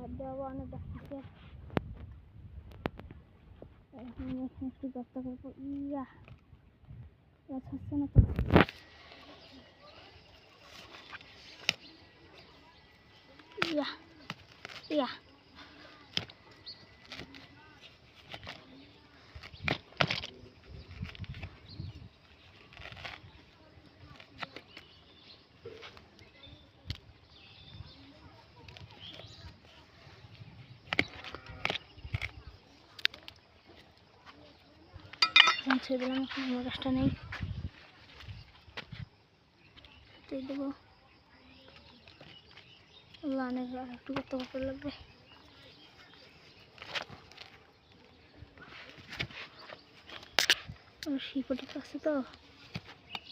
আর দেওয়া অনেক ডাকতেছে। এখন একটু গর্ত করবো। ইয়া গাছ হচ্ছে না তো। ইয়া ইয়া ছেড়ে দিলাম, আমার গাছটা নেই, দিয়ে দেবো। অনেক একটু করতে করতে লাগবে। শিপটি আছে তো,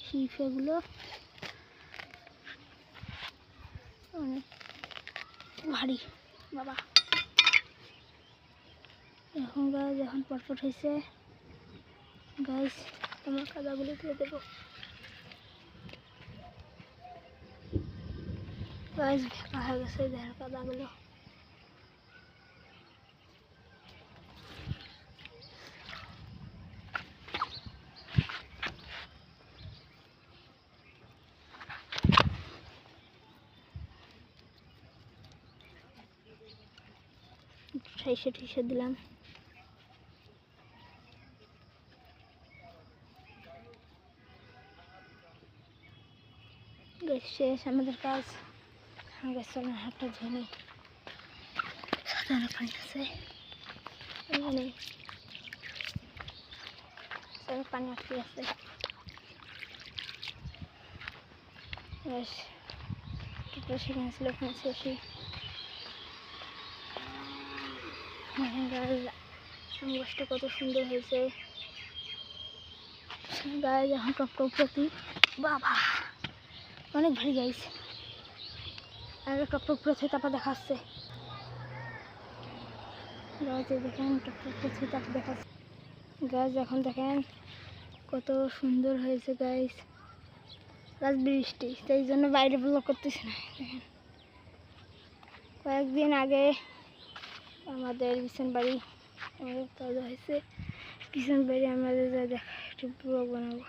শিপ এগুলো অনেক ভারী বাবা। এখন গাছ এখন পটপট হয়েছে, গাছ তোমার কাদাগুলো দিয়ে দেবো। গাছ ভেঙা হয়ে গেছে, দেখেন কাদাগুলো। ঠাইসে ঠাইসে দিলাম। গাছ শেষ আমাদের কাজ। গাছ চলার হাতটা ধুয়ে সাধারণ পানি আছে, এখানে পানি আটকে আছে। সেখানে ছিল, ওখানে শেষই। গাছটা কত সুন্দর হয়েছে, গায়ে যখন টপ টপ প্রতি বাবা অনেক ভারী গাছ। আর টপ টপ প্রতি তারপর দেখাচ্ছে গাছে, দেখেন টপ টপ প্রতি তারপর দেখাচ্ছে গাছ। এখন দেখেন কত সুন্দর হয়েছে গাছ। গাছ বৃষ্টি, সেই জন্য বাইরে ব্লক করতেছে না। দেখেন কয়েকদিন আগে আমাদের পিছন বাড়ি আমাদের তাজা হয়েছে, পিছন বাড়ি আমাদের যা দেখা একটু ব্লক বানাবো।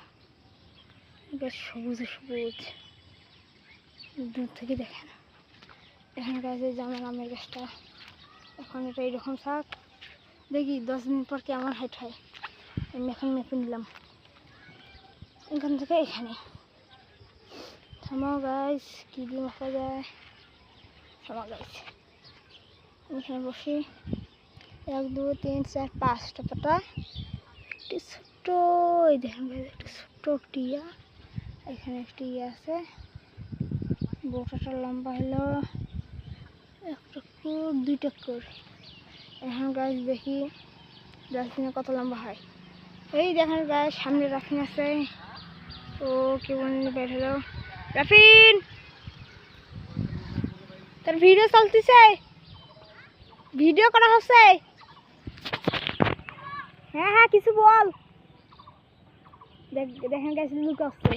গাছ সবুজে সবুজ, দূর থেকে দেখেন। এখন গাছে যেমন আমের গাছটা, এখন এটা এইরকম থাক, দেখি 10 দিন পর কেমন হাইট হয়। আমি এখন মেপে নিলাম এখান থেকে এখানে। থামো গাছ, কি দিয়ে মাপা যায়? থামো গাছ, এখানে বসি। 1 2 3 4 5টা পাতা, একটি ছোট্ট, এই দেখেন গাছ একটা ছোট্ট একটি ইয়া, এখানে একটি ইয়ে আছে। বোটাটা লম্বা হলো 1 টুকুর 2 টুকুর। এখন গাছ দেখি ডাস্টবিনে কত লম্বা হয়। এই দেখেন গাছ সামনে রাফিন আছে। ও কেমন বের হলো রাফিন, তোর ভিডিও চলতেছে, ভিডিও করা হচ্ছে। হ্যাঁ হ্যাঁ কিছু বল। দেখেন গাছ লুক আসছে।